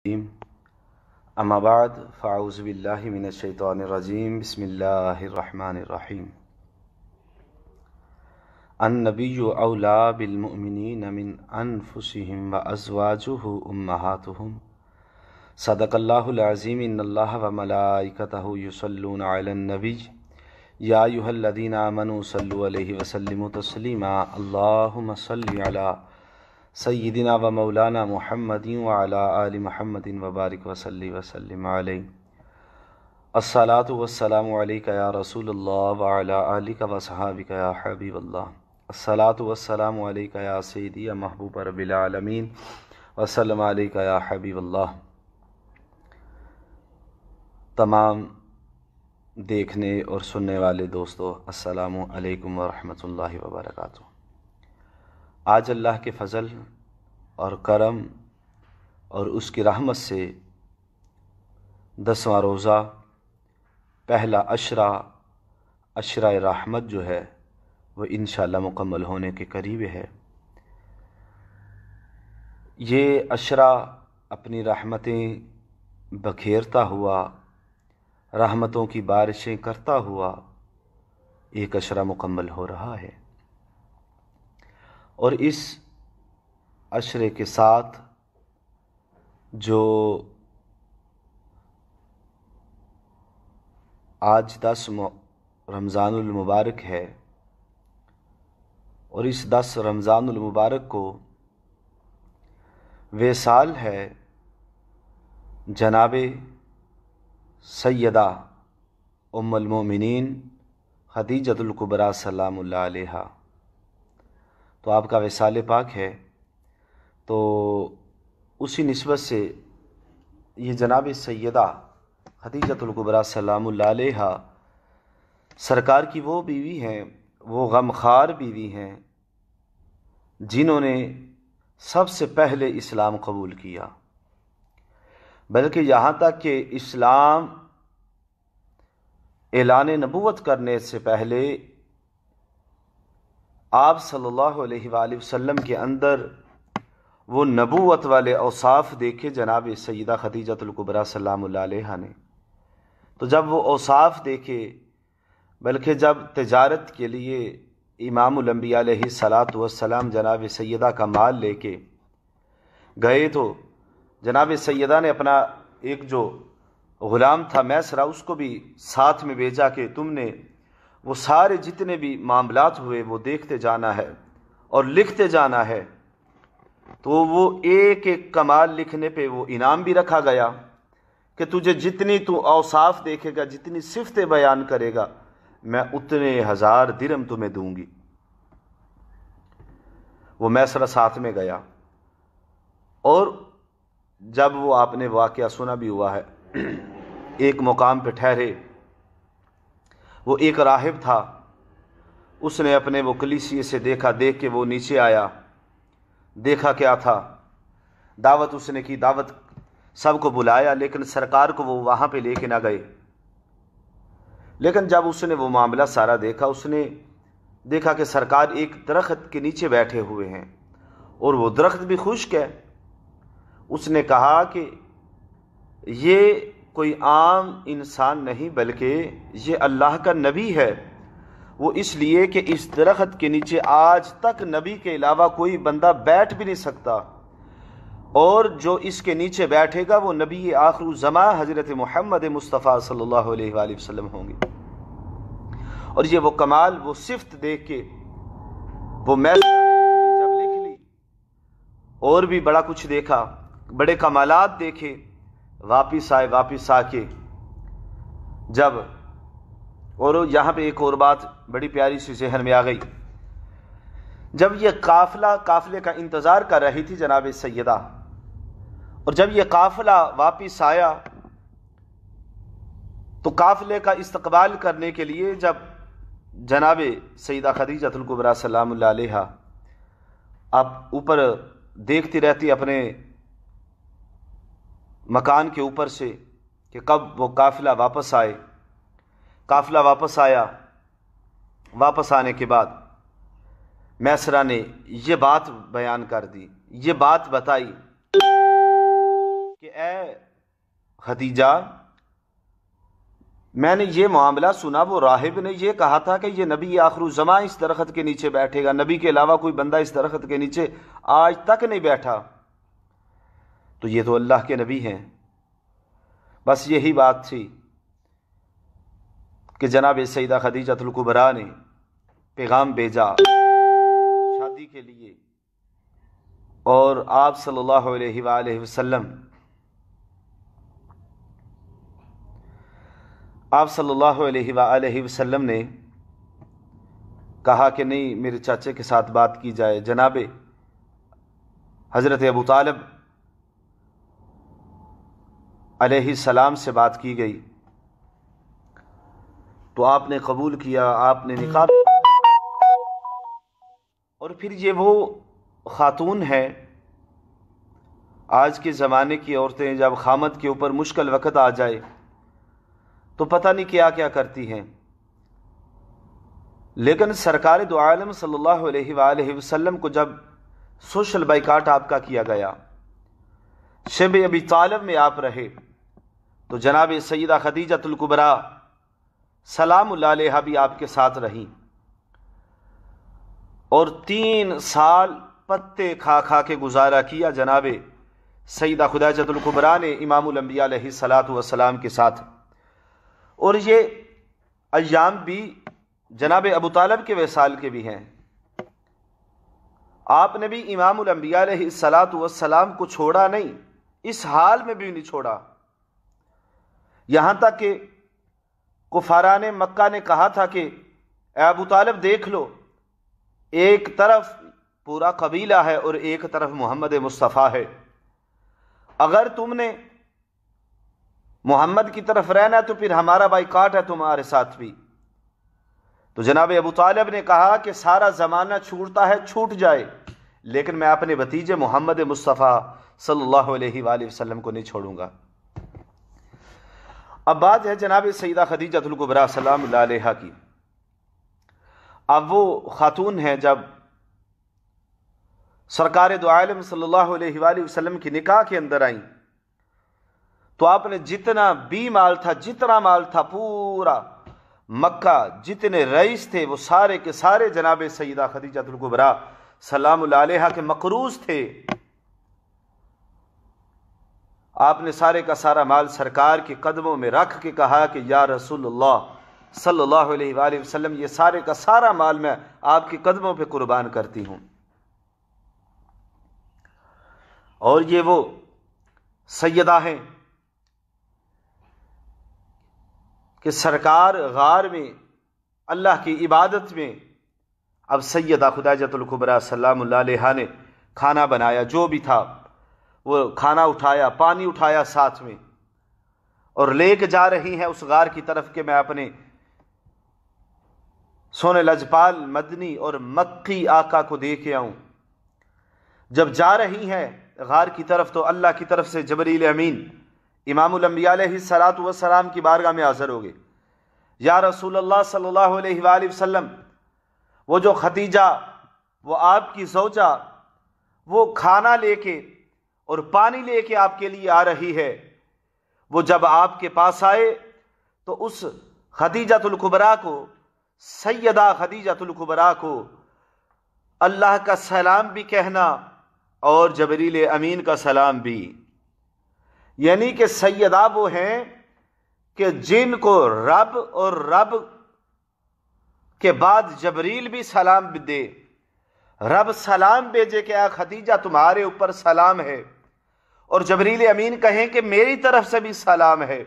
اما بعد فاعوذ باللہ من الشیطان الرجیم بسم اللہ الرحمن الرحیم النبی اولا بالمؤمنین من انفسهم وازواجہ امہاتہم صدق اللہ العظیم ان اللہ وملائکتہ یصلون علی النبی یا ایھا الذین آمنوا صلوا علیہ وسلموا تسلیما اللہم صل علی سیدنا و مولانا محمد وعلی آل محمد وبارک وسلم علیہ الصلاۃ والسلام علیک یا رسول اللہ وعلی آلک وصحابک یا حبیب اللہ الصلاۃ والسلام علیک یا سیدی یا محبوب رب العالمین وسلم علیک یا حبیب اللہ۔ تمام دیکھنے اور سننے والے دوستو السلام علیکم ورحمۃ اللہ وبرکاتہ۔ آج اللہ کے فضل اور کرم اور اس کی رحمت سے 10واں روزہ پہلا عشرہ رحمت جو ہے وہ انشاءاللہ مکمل ہونے کے قریب ہے۔ یہ عشرہ اپنی رحمتیں بکھیرتا ہوا، رحمتوں کی بارشیں کرتا ہوا ایک عشرہ مکمل ہو رہا ہے، اور اس عشرے کے ساتھ جو آج 10 رمضان المبارک ہے، اور اس 10 رمضان المبارک کو وصال ہے جناب سیدہ ام المومنین خدیجۃ الکبریٰ سلام اللہ علیہا، تو آپ کا وصال پاک ہے، تو اسی نسبت سے یہ جناب سیدہ خدیجۃ الکبریٰ سلام اللہ علیہا سرکار کی وہ بیوی ہیں، وہ غمخوار بیوی ہیں جنہوں نے سب سے پہلے اسلام قبول کیا، بلکہ یہاں تک کہ اسلام اعلان نبوت کرنے سے پہلے آپ صلی اللہ علیہ وآلہ وسلم کے اندر وہ نبوت والے اوصاف دیکھے جناب سیدہ خدیجۃ الکبریٰ سلام اللہ علیہا نے، تو جب وہ اوصاف دیکھے، بلکہ جب تجارت کے لیے امام الانبیاء علیہ الصلاۃ والسلام جناب سیدہ کا مال لے کے گئے، تو جناب سیدہ نے اپنا ایک جو غلام تھا میسرہ اس کو بھی ساتھ میں بھیجا کہ تم نے وہ سارے جتنے بھی معاملات ہوئے وہ دیکھتے جانا ہے اور لکھتے جانا ہے، تو وہ ایک ایک کمال لکھنے پہ وہ انعام بھی رکھا گیا کہ تجھے جتنی تو اوصاف دیکھے گا، جتنی صفتیں بیان کرے گا، میں اتنے 1000 درہم تمہیں دوں گی۔ وہ میسرہ ساتھ میں گیا، اور جب وہ آپ نے واقعہ سنا بھی ہوا ہے، ایک مقام پہ ٹھہرے، وہ ایک راہب تھا، اس نے اپنے وہ کلیسیے سے دیکھ کے وہ نیچے آیا، دیکھا کیا تھا، دعوت اس نے کی، دعوت سب کو بلایا، لیکن سرکار کو وہ وہاں پہ لے کے نہ گئے۔ لیکن جب اس نے وہ معاملہ سارا دیکھا، اس نے دیکھا کہ سرکار ایک درخت کے نیچے بیٹھے ہوئے ہیں، اور وہ درخت بھی خشک ہے۔ اس نے کہا کہ یہ کوئی عام انسان نہیں، بلکہ یہ اللہ کا نبی ہے، وہ اس لیے کہ اس درخت کے نیچے آج تک نبی کے علاوہ کوئی بندہ بیٹھ بھی نہیں سکتا، اور جو اس کے نیچے بیٹھے گا وہ نبی آخر الزمان حضرت محمد مصطفیٰ صلی اللہ علیہ وآلہ وسلم ہوں گے۔ اور یہ وہ کمال، وہ صفت دیکھ کے وہ جب لکھ لی، اور بھی بڑا کچھ دیکھا، بڑے کمالات دیکھے، واپس آ کے جب، اور یہاں پہ ایک اور بات بڑی پیاری سی ذہن میں آ گئی، جب یہ قافلے کا انتظار کر رہی تھی جناب سیدہ، اور جب یہ قافلہ واپس آیا تو قافلے کا استقبال کرنے کے لیے جب جناب سیدہ خدیجۃ الکبریٰ سلام اللہ علیہا اب اوپر دیکھتی رہتی اپنے مکان کے اوپر سے کہ کب وہ قافلہ واپس آئے، قافلہ واپس آیا، واپس آنے کے بعد میسرہ نے یہ بات بیان کر دی، یہ بات بتائی کہ اے خدیجہ میں نے یہ معاملہ سنا، وہ راہب نے یہ کہا تھا کہ یہ نبی آخر الزماں اس درخت کے نیچے بیٹھے گا، نبی کے علاوہ کوئی بندہ اس درخت کے نیچے آج تک نہیں بیٹھا، تو یہ تو اللہ کے نبی ہیں۔ بس یہی بات تھی کہ جناب سیدہ خدیجہ الکبریٰ نے پیغام بھیجا شادی کے لیے، اور آپ صلی اللہ علیہ وآلہ وسلم نے کہا کہ نہیں، میرے چاچے کے ساتھ بات کی جائے۔ جناب حضرت ابو طالب علیہ السلام سے بات کی گئی تو آپ نے قبول کیا، آپ نے نکاح، اور پھر یہ وہ خاتون ہے، آج کے زمانے کی عورتیں جب خامد کے اوپر مشکل وقت آ جائے تو پتہ نہیں کیا کیا کرتی ہیں، لیکن سرکار دو عالم صلی اللہ علیہ وآلہ وسلم کو جب سوشل بائیکاٹ آپ کا کیا گیا، شب ابی طالب میں آپ رہے، تو جناب سیدہ خدیجہ الکبریٰ سلام اللہ علیہا بھی آپ کے ساتھ رہیں، اور 3 سال پتے کھا کھا کے گزارا کیا جناب سیدہ خدیجہ الکبریٰ نے امام الانبیاء علیہ الصلاۃ والسلام کے ساتھ۔ اور یہ ایام بھی جناب ابو طالب کے وصال کے بھی ہیں، آپ نے بھی امام الانبیاء علیہ الصلاۃ والسلام کو چھوڑا نہیں، اس حال میں بھی نہیں چھوڑا، یہاں تک کہ کفاران مکہ نے کہا تھا کہ اے ابو طالب دیکھ لو، ایک طرف پورا قبیلہ ہے اور ایک طرف محمد مصطفیٰ ہے، اگر تم نے محمد کی طرف رہنا تو پھر ہمارا بائیکاٹ ہے تمہارے ساتھ بھی۔ تو جناب ابو طالب نے کہا کہ سارا زمانہ چھوٹتا ہے، چھوٹ جائے، لیکن میں اپنے بھتیجے محمد مصطفیٰ صلی اللہ علیہ وآلہ وسلم کو نہیں چھوڑوں گا۔ اب بات ہے جناب سیدہ خدیجہ الکبریٰ سلام اللہ علیہا کی۔ اب وہ خاتون ہے جب سرکار دو عالم صلی اللہ علیہ وآلہ وسلم کی نکاح کے اندر آئیں تو آپ نے جتنا بھی مال تھا پورا مکہ، جتنے رئیس تھے وہ سارے کے سارے جناب سیدہ خدیجہ الکبریٰ سلام اللہ علیہا کے مقروض تھے۔ آپ نے سارے کا سارا مال سرکار کے قدموں میں رکھ کے کہا کہ یا رسول اللہ صلی اللہ علیہ وآلہ وسلم، یہ سارے کا سارا مال میں آپ کے قدموں پہ قربان کرتی ہوں۔ اور یہ وہ سیدہ ہیں کہ سرکار غار میں اللہ کی عبادت میں، اب سیدہ خدیجہ الکبریٰ سلام اللہ علیہا نے کھانا بنایا، جو بھی تھا وہ کھانا اٹھایا، پانی اٹھایا ساتھ میں، اور لے کے جا رہی ہیں اس غار کی طرف کہ میں اپنے سونے لجپال مدنی اور مکی آقا کو دے کے آؤں۔ جب جا رہی ہیں غار کی طرف تو اللہ کی طرف سے جبریل امین امام الانبیاء علیہ الصلاۃ والسلام کی بارگاہ میں حاضر ہو گئے۔ یا رسول اللہ صلی اللہ علیہ وآلہ وسلم، وہ جو خدیجہ، وہ آپ کی زوجہ، وہ کھانا لے کے اور پانی لے کے آپ کے لیے آ رہی ہے، وہ جب آپ کے پاس آئے تو اس خدیجہ الکبریٰ کو، سیدہ خدیجہ الکبریٰ کو اللہ کا سلام بھی کہنا اور جبریل امین کا سلام بھی، یعنی کہ سیدہ وہ ہیں کہ جن کو رب اور رب کے بعد جبریل بھی سلام بھی دے، رب سلام بھیجے کہ اے خدیجہ تمہارے اوپر سلام ہے، اور جبریل امین کہیں کہ میری طرف سے بھی سلام ہے،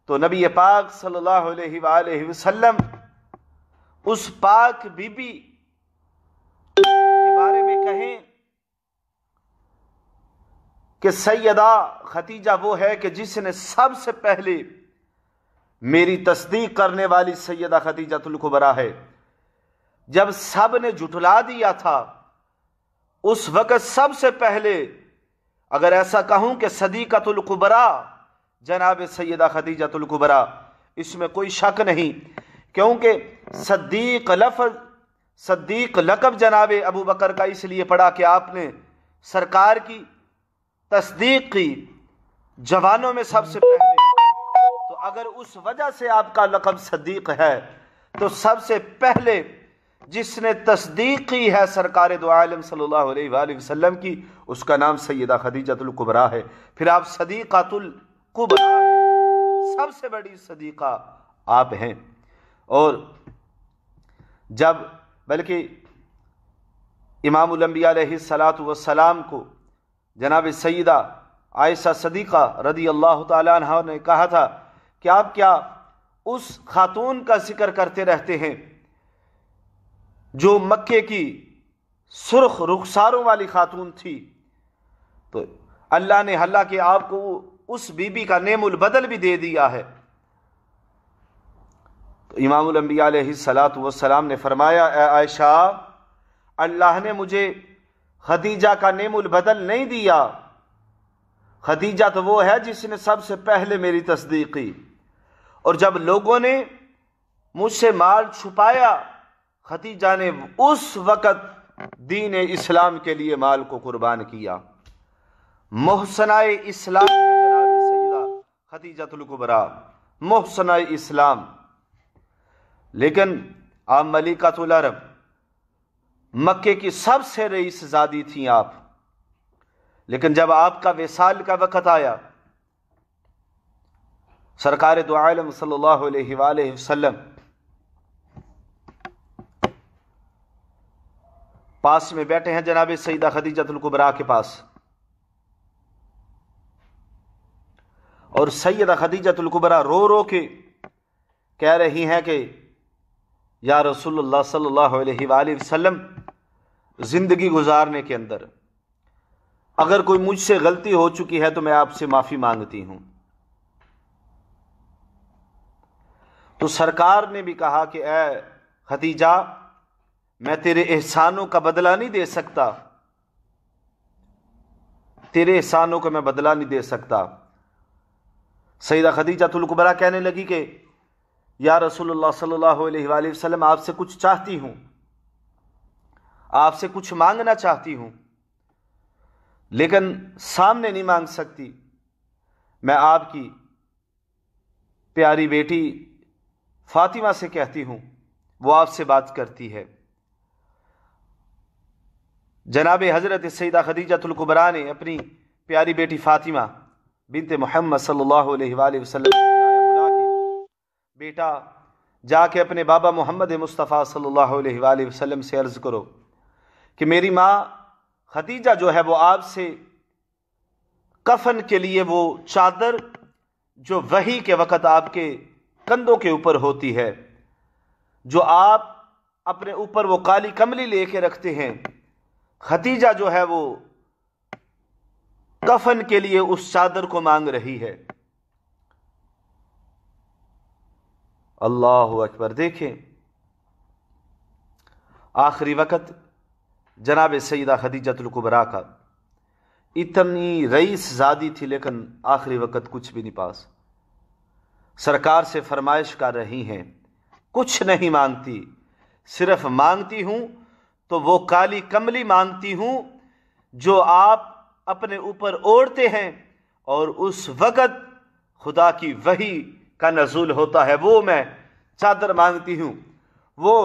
تو نبی پاک صلی اللہ علیہ وآلہ وسلم اس پاک بی بی کے بارے میں کہیں کہ سیدہ خدیجہ وہ ہے کہ جس نے سب سے پہلے میری تصدیق کرنے والی سیدہ خدیجہ الکبریٰ ہے۔ جب سب نے جھٹلا دیا تھا اس وقت سب سے پہلے، اگر ایسا کہوں کہ صدیقۃ الکبریٰ جناب سیدہ خدیجہ الکبریٰ، اس میں کوئی شک نہیں، کیونکہ صدیق لقب جناب ابو بکر کا اس لیے پڑا کہ آپ نے سرکار کی تصدیق کی، جوانوں میں سب سے پہلے، تو اگر اس وجہ سے آپ کا لقب صدیق ہے تو سب سے پہلے جس نے تصدیق کی ہے سرکار دو عالم صلی اللہ علیہ وآلہ وسلم کی، اس کا نام سیدہ خدیجہ الکبریٰ ہے۔ پھر آپ صدیقۃ الکبریٰ ہیں، سب سے بڑی صدیقہ آپ ہیں۔ اور جب بلکہ امام الانبیاء علیہ السلام کو جناب سیدہ عائشہ صدیقہ رضی اللہ تعالیٰ عنہ نے کہا تھا کہ آپ کیا اس خاتون کا ذکر کرتے رہتے ہیں جو مکے کی سرخ رخساروں والی خاتون تھی؟ تو اللہ نے حالانکہ آپ کو اس بی بی کا نعم البدل بھی دے دیا ہے۔ تو امام الانبیاء علیہ السلام نے فرمایا، اے عائشہ، اللہ نے مجھے خدیجہ کا نعم البدل نہیں دیا، خدیجہ تو وہ ہے جس نے سب سے پہلے میری تصدیق کی، اور جب لوگوں نے مجھ سے مال چھپایا، خدیجہ نے اس وقت دین اسلام کے لیے مال کو قربان کیا۔ محسنہ اسلام جناب سیدہ خدیجہ الکبریٰ، محسنہ اسلام۔ لیکن آپ ملکۃ العرب، مکے کی سب سے رئیس زادی تھیں آپ، لیکن جب آپ کا وصال کا وقت آیا، سرکار دو عالم صلی اللہ علیہ وآلہ وسلم پاس میں بیٹھے ہیں جناب سیدہ خدیجہ الکبریٰ کے پاس، اور سیدہ خدیجہ الکبریٰ رو رو کے کہہ رہی ہیں کہ یا رسول اللہ صلی اللہ علیہ وآلہ وسلم، زندگی گزارنے کے اندر اگر کوئی مجھ سے غلطی ہو چکی ہے تو میں آپ سے معافی مانگتی ہوں۔ تو سرکار نے بھی کہا کہ اے خدیجہ، میں تیرے احسانوں کا بدلہ نہیں دے سکتا، تیرے احسانوں کا میں بدلہ نہیں دے سکتا۔ سیدہ خدیجہ الکبریٰ کہنے لگی کہ یا رسول اللہ صلی اللہ علیہ وآلہ وسلم، آپ سے کچھ چاہتی ہوں، آپ سے کچھ مانگنا چاہتی ہوں، لیکن سامنے نہیں مانگ سکتی۔ میں آپ کی پیاری بیٹی فاطمہ سے کہتی ہوں، وہ آپ سے بات کرتی ہے۔ جناب حضرت سیدہ خدیجہ الکبریٰ نے اپنی پیاری بیٹی فاطمہ بنت محمد صلی اللہ علیہ وآلہ وسلم بلا کے، بیٹا جا کے اپنے بابا محمد مصطفیٰ صلی اللہ علیہ وآلہ وسلم سے عرض کرو کہ میری ماں خدیجہ جو ہے وہ آپ سے کفن کے لیے وہ چادر جو وحی کے وقت آپ کے کندھوں کے اوپر ہوتی ہے، جو آپ اپنے اوپر وہ کالی کملی لے کے رکھتے ہیں، خدیجہ جو ہے وہ کفن کے لیے اس چادر کو مانگ رہی ہے۔ اللہ اکبر! دیکھیں آخری وقت جناب سیدہ خدیجہ الکبریٰ کا، اتنی رئیس زادی تھی لیکن آخری وقت کچھ بھی نہیں پاس۔ سرکار سے فرمائش کر رہی ہیں، کچھ نہیں مانگتی، صرف مانگتی ہوں تو وہ کالی کملی مانگتی ہوں جو آپ اپنے اوپر اوڑھتے ہیں اور اس وقت خدا کی وحی کا نزول ہوتا ہے، وہ میں چادر مانگتی ہوں، وہ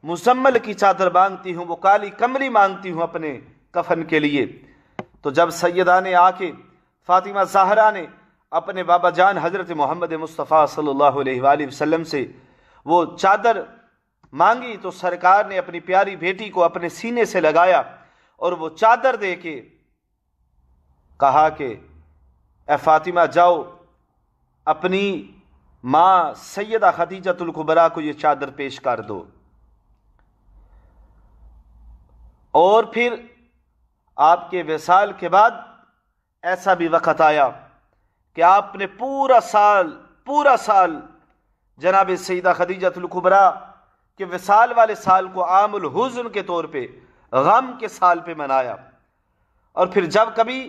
مزمل کی چادر مانگتی ہوں، وہ کالی کملی مانگتی ہوں اپنے کفن کے لیے۔ تو جب سیدہ نے آ کے فاطمہ زہرا نے اپنے بابا جان حضرت محمد مصطفیٰ صلی اللہ علیہ وآلہ وسلم سے وہ چادر مانگی تو سرکار نے اپنی پیاری بیٹی کو اپنے سینے سے لگایا اور وہ چادر دے کے کہا کہ اے فاطمہ، جاؤ اپنی ماں سیدہ خدیجہ الکبریٰ کو یہ چادر پیش کر دو۔ اور پھر آپ کے وصال کے بعد ایسا بھی وقت آیا کہ آپ نے پورا سال جناب سیدہ خدیجہ الکبریٰ کے وصال والے سال کو عام الحزن کے طور پہ، غم کے سال پہ منایا۔ اور پھر جب کبھی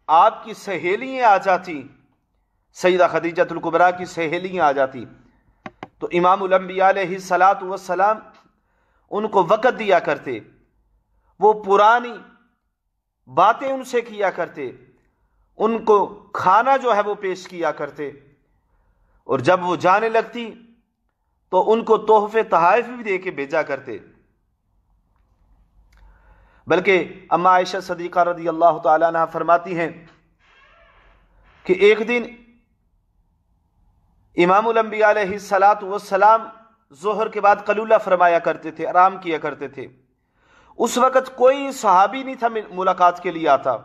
آپ کی سہیلیاں آ جاتی، سیدہ خدیجہ الکبریٰ کی سہیلیاں آ جاتی، تو امام الانبیاء علیہ السلام ان کو وقت دیا کرتے، وہ پرانی باتیں ان سے کیا کرتے، ان کو کھانا جو ہے وہ پیش کیا کرتے، اور جب وہ جانے لگتی تو ان کو تحفے تحائف بھی دے کے بھیجا کرتے۔ بلکہ اما عائشہ صدیقہ رضی اللہ تعالیٰ عنہ فرماتی ہیں کہ ایک دن امام الانبیاء علیہ الصلاۃ والسلام ظہر کے بعد قیلولہ فرمایا کرتے تھے، آرام کیا کرتے تھے۔ اس وقت کوئی صحابی نہیں تھا ملاقات کے لیے آتا،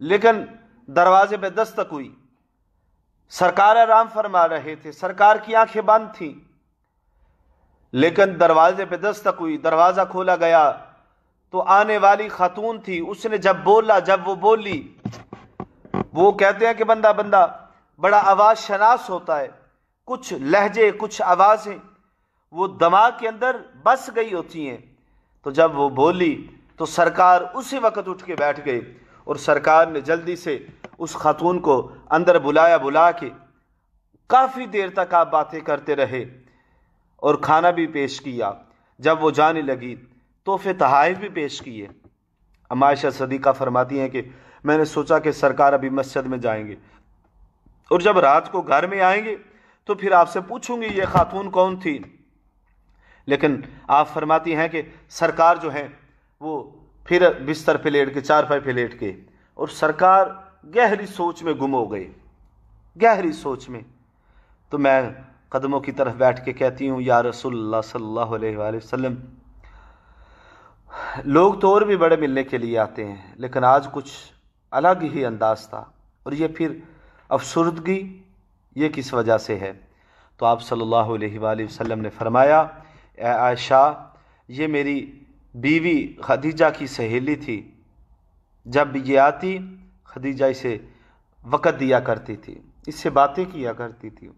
لیکن دروازے پہ دستک ہوئی، سرکار آرام فرما رہے تھے، سرکار کی آنکھیں بند تھیں، لیکن دروازے پہ دستک ہوئی، دروازہ کھولا گیا تو آنے والی خاتون تھی۔ اس نے جب وہ بولی، وہ کہتے ہیں کہ بندہ بڑا آواز شناس ہوتا ہے، کچھ لہجے کچھ آوازیں وہ دماغ کے اندر بس گئی ہوتی ہیں، تو جب وہ بولی تو سرکار اسی وقت اٹھ کے بیٹھ گئے، اور سرکار نے جلدی سے اس خاتون کو اندر بلا کے کافی دیر تک آپ باتیں کرتے رہے اور کھانا بھی پیش کیا۔ جب وہ جانے لگی تحفے تحائف بھی پیش کیے۔ اما عائشہ صدیقہ فرماتی ہیں کہ میں نے سوچا کہ سرکار ابھی مسجد میں جائیں گے، اور جب رات کو گھر میں آئیں گے تو پھر آپ سے پوچھوں گی یہ خاتون کون تھی، لیکن آپ فرماتی ہیں کہ سرکار جو ہیں وہ پھر بستر پہ لیٹ کے، چارپائی پہ لیٹ کے، اور سرکار گہری سوچ میں گم ہو گئے، گہری سوچ میں۔ تو میں قدموں کی طرف بیٹھ کے کہتی ہوں یا رسول اللہ صلی اللہ علیہ وآلہ وسلم، لوگ تو اور بھی بڑے ملنے کے لیے آتے ہیں، لیکن آج کچھ الگ ہی انداز تھا، اور یہ پھر افسردگی یہ کس وجہ سے ہے؟ تو آپ صلی اللہ علیہ وآلہ وسلم نے فرمایا، اے عائشہ، یہ میری بیوی خدیجہ کی سہیلی تھی، جب بھی یہ آتی خدیجہ اسے وقت دیا کرتی تھی، اس سے باتیں کیا کرتی تھی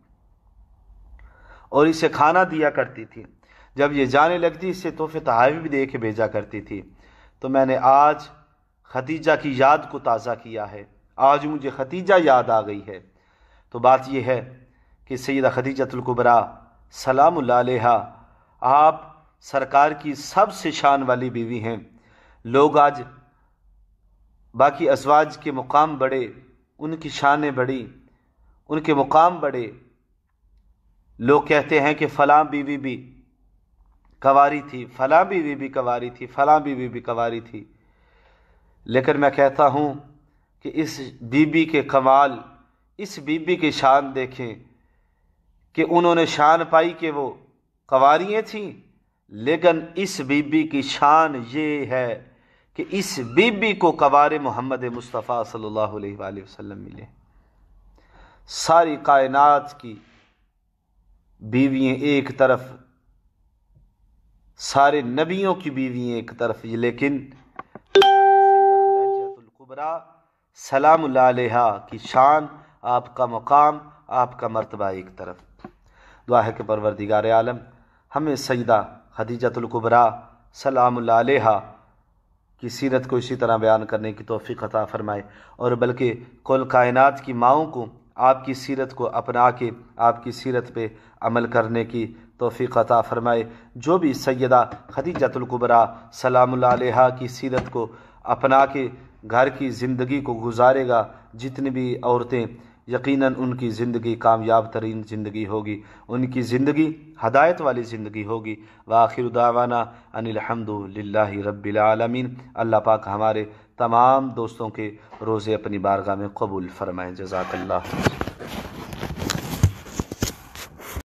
اور اسے کھانا دیا کرتی تھی، جب یہ جانے لگتی اسے تحفے تحائف بھی دے کے بھیجا کرتی تھی۔ تو میں نے آج خدیجہ کی یاد کو تازہ کیا ہے، آج مجھے خدیجہ یاد آ گئی ہے۔ تو بات یہ ہے کہ سیدہ خدیجۃ الکبریٰ سلام اللہ علیہا آپ سرکار کی سب سے شان والی بیوی ہیں۔ لوگ آج باقی ازواج کے مقام بڑے، ان کی شانیں بڑی، ان کے مقام بڑے، لوگ کہتے ہیں کہ فلاں بیوی بھی کنواری تھی، فلاں بیوی بھی کنواری تھی، فلاں بیوی بھی کنواری تھی، لیکن میں کہتا ہوں کہ اس بیوی کے کمال، اس بیوی کی شان دیکھیں کہ انہوں نے شان پائی کہ وہ کنواریاں تھیں، لیکن اس بیوی کی شان یہ ہے کہ اس بیوی کو کنوار محمد مصطفیٰ صلی اللہ علیہ وآلہ وسلم ملے۔ ساری کائنات کی بیویاں ایک طرف، سارے نبیوں کی بیویاں ایک طرف، لیکن خدیجۃ الکبریٰ سلام اللہ علیہا کی شان، آپ کا مقام، آپ کا مرتبہ ایک طرف۔ دعا ہے کہ پروردگار عالم ہمیں سیدہ خدیجۃ الکبریٰ سلام اللہ علیہا کی سیرت کو اسی طرح بیان کرنے کی توفیق عطا فرمائے، اور بلکہ کل کائنات کی ماؤں کو آپ کی سیرت کو اپنا کے آپ کی سیرت پہ عمل کرنے کی توفیق عطا فرمائے۔ جو بھی سیدہ خدیجۃ الکبریٰ سلام اللہ علیہا کی سیرت کو اپنا کے گھر کی زندگی کو گزارے گا، جتنی بھی عورتیں، یقیناً ان کی زندگی کامیاب ترین زندگی ہوگی، ان کی زندگی ہدایت والی زندگی ہوگی۔ وآخر دعوانا ان الحمد للہ رب العالمین۔ اللہ پاک ہمارے تمام دوستوں کے روزے اپنی بارگاہ میں قبول فرمائیں۔ جزاک اللہ۔